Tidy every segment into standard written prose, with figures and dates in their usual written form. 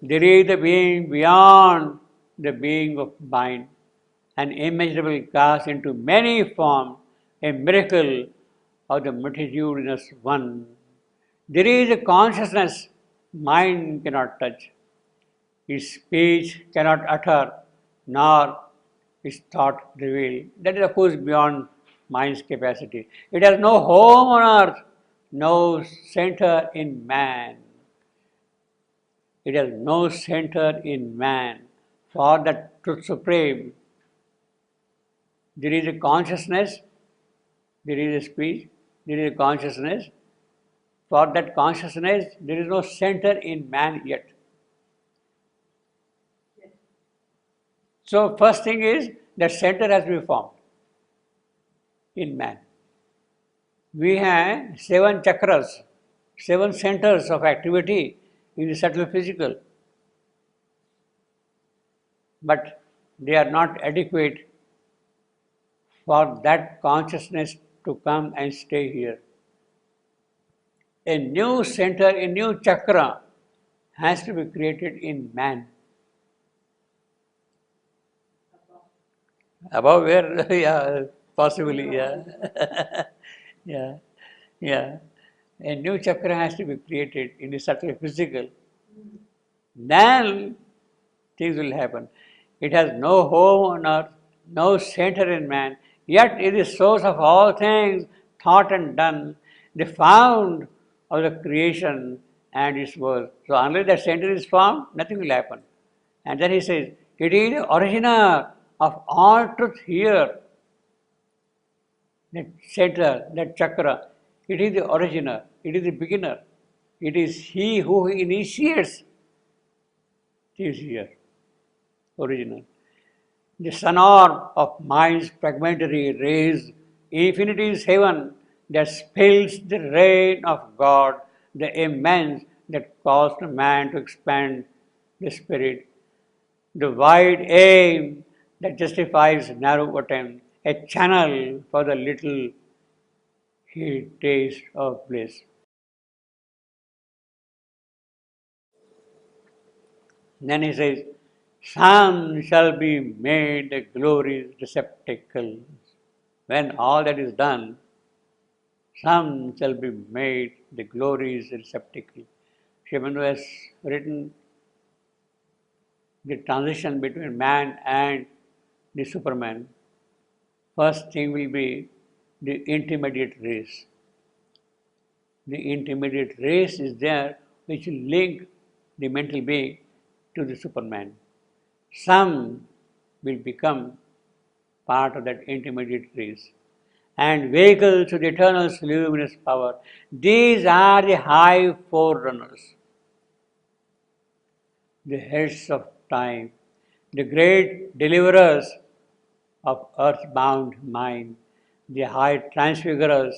There is the being beyond the being of mind, an immeasurable cast into many forms, a miracle of the multitudinous one. There is a consciousness mind cannot touch, its speech cannot utter, nor its thought reveal. That is, of course, beyond mind's capacity. It has no home on earth, no center in man. It has no center in man. For the Truth Supreme, there is a consciousness, there is a speech, there is a consciousness. For that consciousness, there is no center in man yet. So, first thing is that center has to be formed in man. We have 7 chakras, 7 centers of activity in the subtle physical, but they are not adequate for that consciousness to come and stay here. A new center, a new chakra has to be created in man. Above where? Yeah, possibly, yeah. Yeah, yeah. A new chakra has to be created in the subtle physical. Then things will happen. It has no home on earth, no center in man, yet it is source of all things thought and done, the found of the creation and its worth. So unless that center is formed, nothing will happen. And then he says, it is the originator of all truth here. That center, that chakra, it is the originator, it is the beginner. It is he who initiates things here, original. The sun orb of mind's fragmentary rays, infinity's heaven that spills the rain of God, the immense that caused man to expand the spirit, the wide aim that justifies narrow attempt, a channel for the little he taste of bliss. Then he says, some shall be made the glory's receptacles. When all that is done, some shall be made the glory's receptacle. Sri Aurobindo has written the transition between man and the Superman. First thing will be the intermediate race. The intermediate race is there which will link the mental being to the Superman. Some will become part of that intermediate race and vehicles to the eternal luminous power. These are the high forerunners, the heads of time, the great deliverers of earthbound mind, the high transfigurers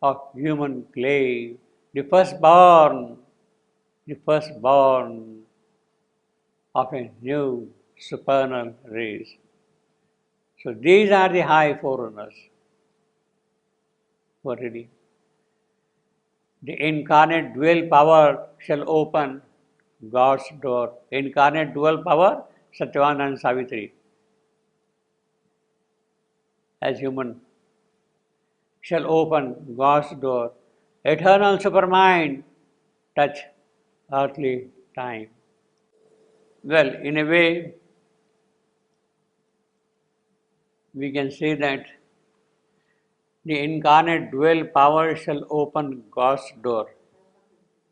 of human clay, the firstborn of a new supernal race. So these are the high forerunners who are ready. The incarnate dual power shall open God's door. Incarnate dual power, Satyavananda and Savitri, as human, shall open God's door. Eternal supermind touch earthly time. Well, in a way, we can say that the incarnate dual power shall open God's door.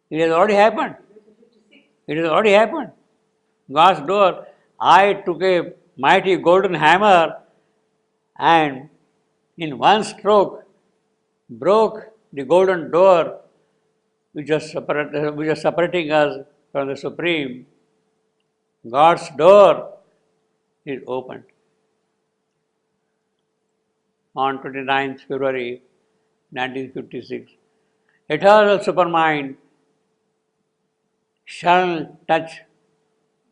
It has already happened. It has already happened. God's door. I took a mighty golden hammer and in one stroke broke the golden door which was separating us from the Supreme. God's door is opened on 29th February 1956. Eternal supermind shall touch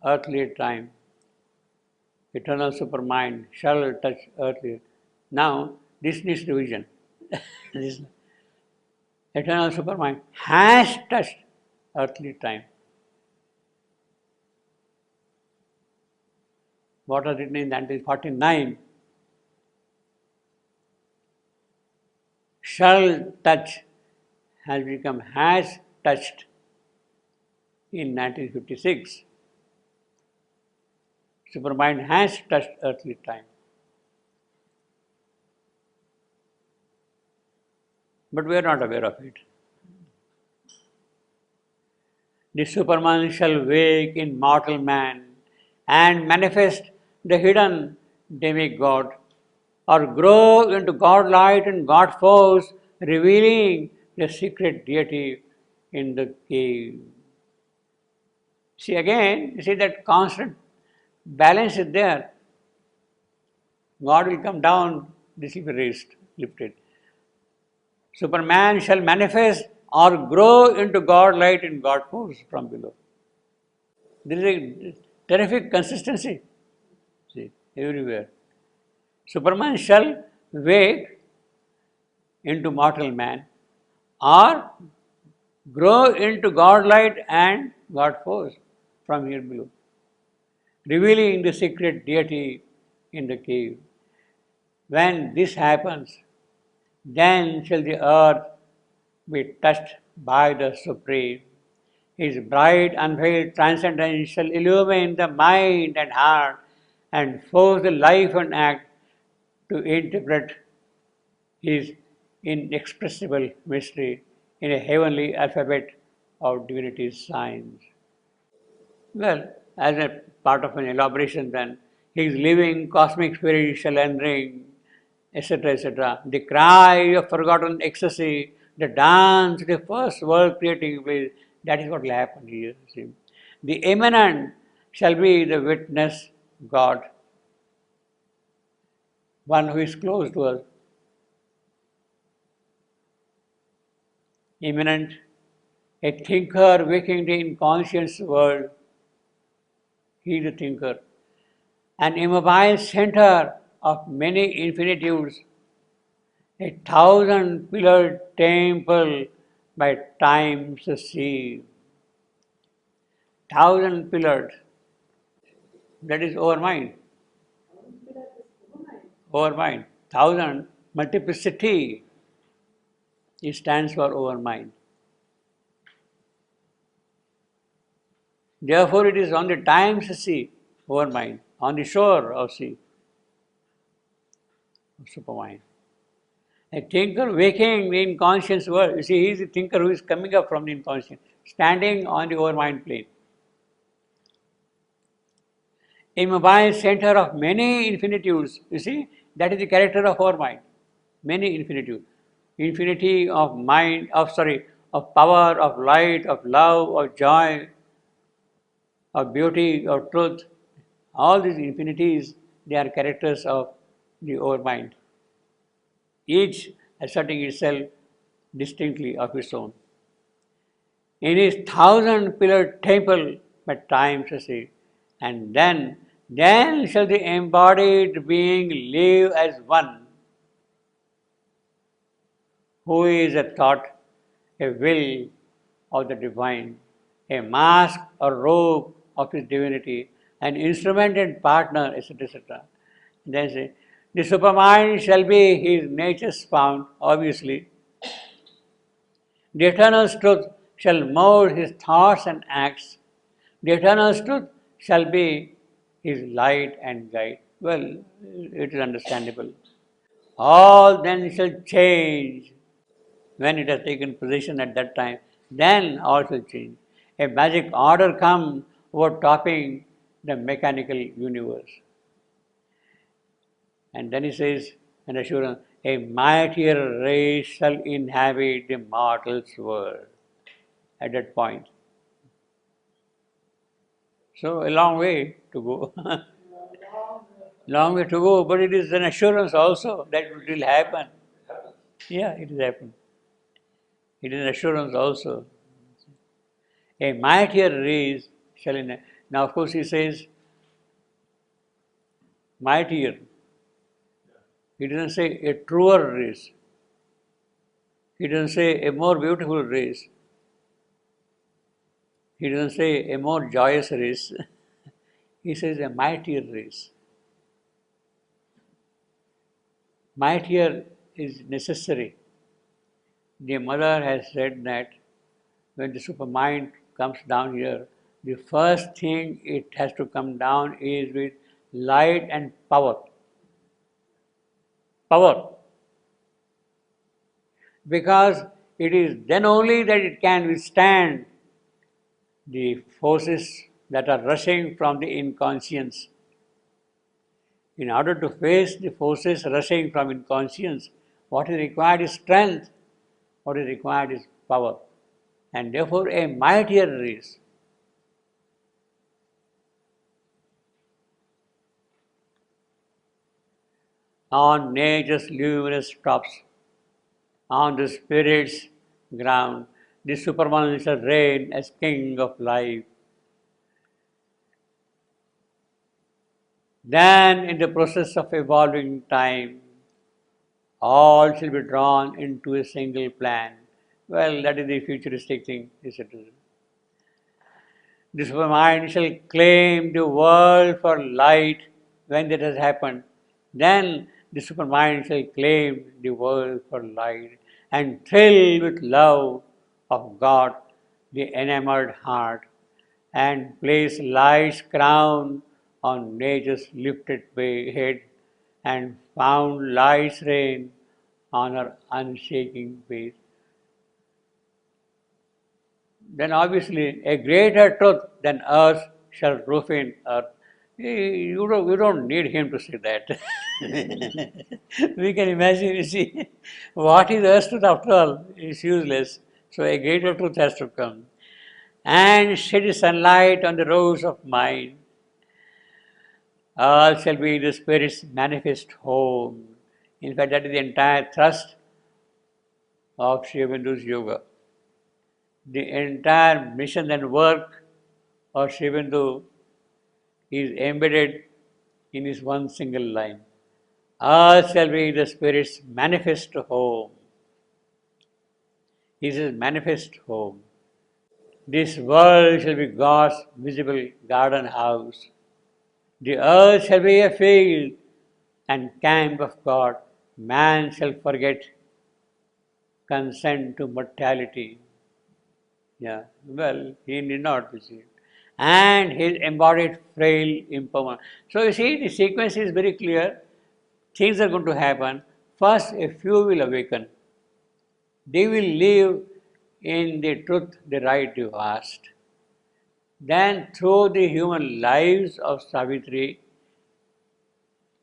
earthly time. Eternal supermind shall touch earthly. Now, this needs revision. This eternal supermind has touched earthly time. What was written in 1949? Shall touch has become has touched in 1956. Supermind has touched earthly time. But we are not aware of it. The Superman shall wake in mortal man and manifest the hidden demigod, or grow into God light and God force, revealing the secret deity in the cave. See again, you see that constant balance is there. God will come down, this will be raised, lifted. Superman shall manifest or grow into God light and God force from below. There is a terrific consistency, see, everywhere. Superman shall wake into mortal man or grow into God light and God force from here below, revealing the secret deity in the cave. When this happens, then shall the earth be touched by the Supreme. His bright unveiled transcendence shall illumine the mind and heart and force the life and act to interpret his inexpressible mystery in a heavenly alphabet of divinity's signs. Well, as a part of an elaboration, then, his living cosmic spirit shall enring, etc., etc. The cry of forgotten ecstasy, the dance, the first world creating bliss, that is what will happen here. See. The immanent shall be the witness God, one who is close to us. Immanent, a thinker waking the inconscious world, he is a thinker. An immobile center of many infinitudes, a thousand-pillared temple by time's sea. Thousand-pillared, that is over mind. Over mind. Thousand, multiplicity, it stands for over mind. Therefore, it is on the time's sea, over mind, on the shore of sea, supermind. A thinker waking the inconscious world. You see, he is a thinker who is coming up from the inconscient, standing on the overmind plane. Immobile center of many infinitudes. You see, that is the character of our mind. Many infinitudes. Infinity of mind, of power, of light, of love, of joy, of beauty, of truth. All these infinities, they are characters of the overmind, each asserting itself distinctly of its own. In his thousand-pillared temple, but time shall see, and then shall the embodied being live as one, who is a thought, a will of the divine, a mask or robe of his divinity, an instrument and partner, etc., etc. Then say, the supermind shall be his nature's fount, obviously. The eternal truth shall mold his thoughts and acts. The eternal truth shall be his light and guide. Well, it is understandable. All then shall change when it has taken position at that time. Then all shall change. A magic order comes over topping the mechanical universe. And then he says, an assurance, a mightier race shall inhabit the mortal's world at that point. So a long way to go. Long way to go, but it is an assurance also that it will happen. Yeah, it will happen. It is an assurance also. A mightier race shall inhabit. Now, of course, he says mightier. He doesn't say a truer race. He doesn't say a more beautiful race. He doesn't say a more joyous race. He says a mightier race. Mightier is necessary. The mother has said that when the supermind comes down here, the first thing it has to come down is with light and power. Power. Because it is then only that it can withstand the forces that are rushing from the inconscience. In order to face the forces rushing from inconscience, what is required is strength, what is required is power, and therefore a mightier race. On nature's luminous tops, on the spirit's ground, the Superman shall reign as king of life. Then, in the process of evolving time, all shall be drawn into a single plan. Well, that is the futuristic thing, etc. The supermind shall claim the world for light when that has happened. Then the supermind shall claim the world for light and thrill with love of God, the enamored heart, and place light's crown on nature's lifted head and found light's reign on her unshaking face. Then obviously a greater truth than earth shall roof in earth. You don't need him to say that. We can imagine, you see, what is earth's truth after all? It's useless. So a greater truth has to come. And shed sunlight on the rose of mind. All shall be the Spirit's manifest home. In fact, that is the entire thrust of Sri Aurobido's yoga. The entire mission and work of Sri Aurobindo is embedded in his one single line. All shall be the Spirit's manifest home. He says, manifest home. This world shall be God's visible garden house. The earth shall be a field and camp of God. Man shall forget consent to mortality. Yeah, well, he need not be seen. And his embodied frail impermanence. So you see, the sequence is very clear. Things are going to happen. First, a few will awaken. They will live in the truth, the right you asked. Then, through the human lives of Savitri,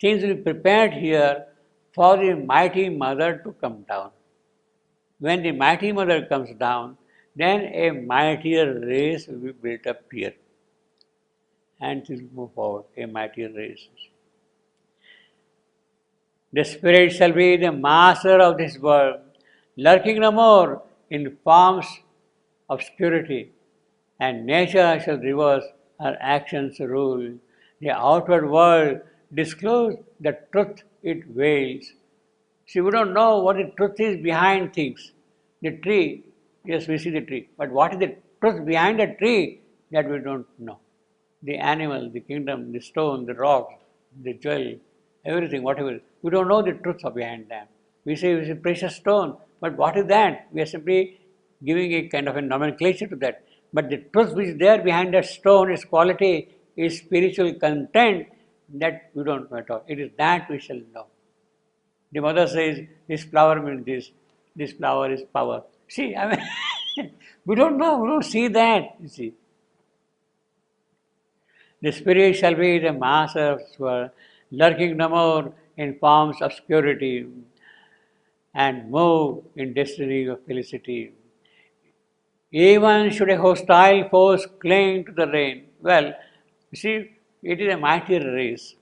things will be prepared here for the mighty mother to come down. When the mighty mother comes down, then a mightier race will be built up here. And it will move forward, a mightier race. The Spirit shall be the master of this world, lurking no more in forms of obscurity, and nature shall reverse her actions' rule. The outward world disclose the truth it veils. See, we don't know what the truth is behind things. The tree, yes, we see the tree, but what is the truth behind the tree, that we don't know. The animal, the kingdom, the stone, the rock, the jewel, everything, whatever. We don't know the truth behind them. We say it's a precious stone, but what is that? We are simply giving a kind of a nomenclature to that. But the truth which is there behind that stone, its quality, its spiritual content, that we don't know at all. It is that we shall know. The mother says, this flower means this flower is power. See, I mean, we don't know, we don't see that, you see. The Spirit shall be the master of this world, lurking no more in forms of obscurity and move in destiny of felicity. Even should a hostile force cling to the rein, well, you see, it is a mightier race.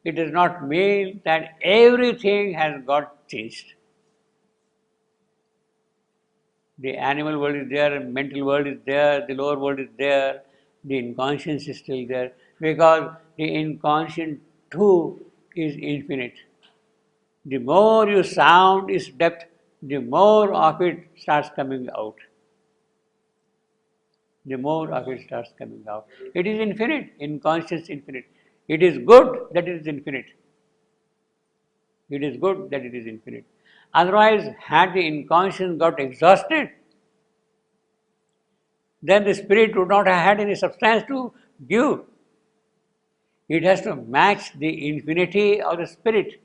It does not mean that everything has got changed. The animal world is there, mental world is there, the lower world is there, the inconscience is still there, because the inconscient too is infinite. The more you sound its depth, the more of it starts coming out. the more of it starts coming out. It is infinite, inconscious infinite. It is good that it is infinite. It is good that it is infinite. Otherwise, had the inconscience got exhausted, then the spirit would not have had any substance to give. It has to match the infinity of the spirit,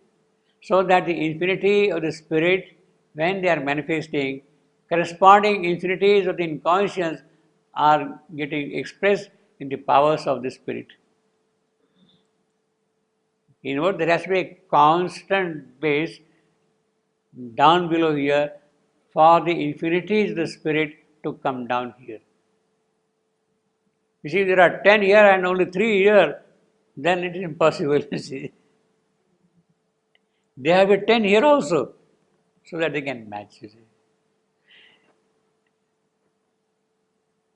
so that the infinity of the spirit, when they are manifesting, corresponding infinities of the inconscience are getting expressed in the powers of the spirit. In other words, there has to be a constant base down below here for the infinities of the spirit to come down here. You see, there are 10 here and only 3 here, then it is impossible. You see. They have a 10 here also, so that they can match. You see.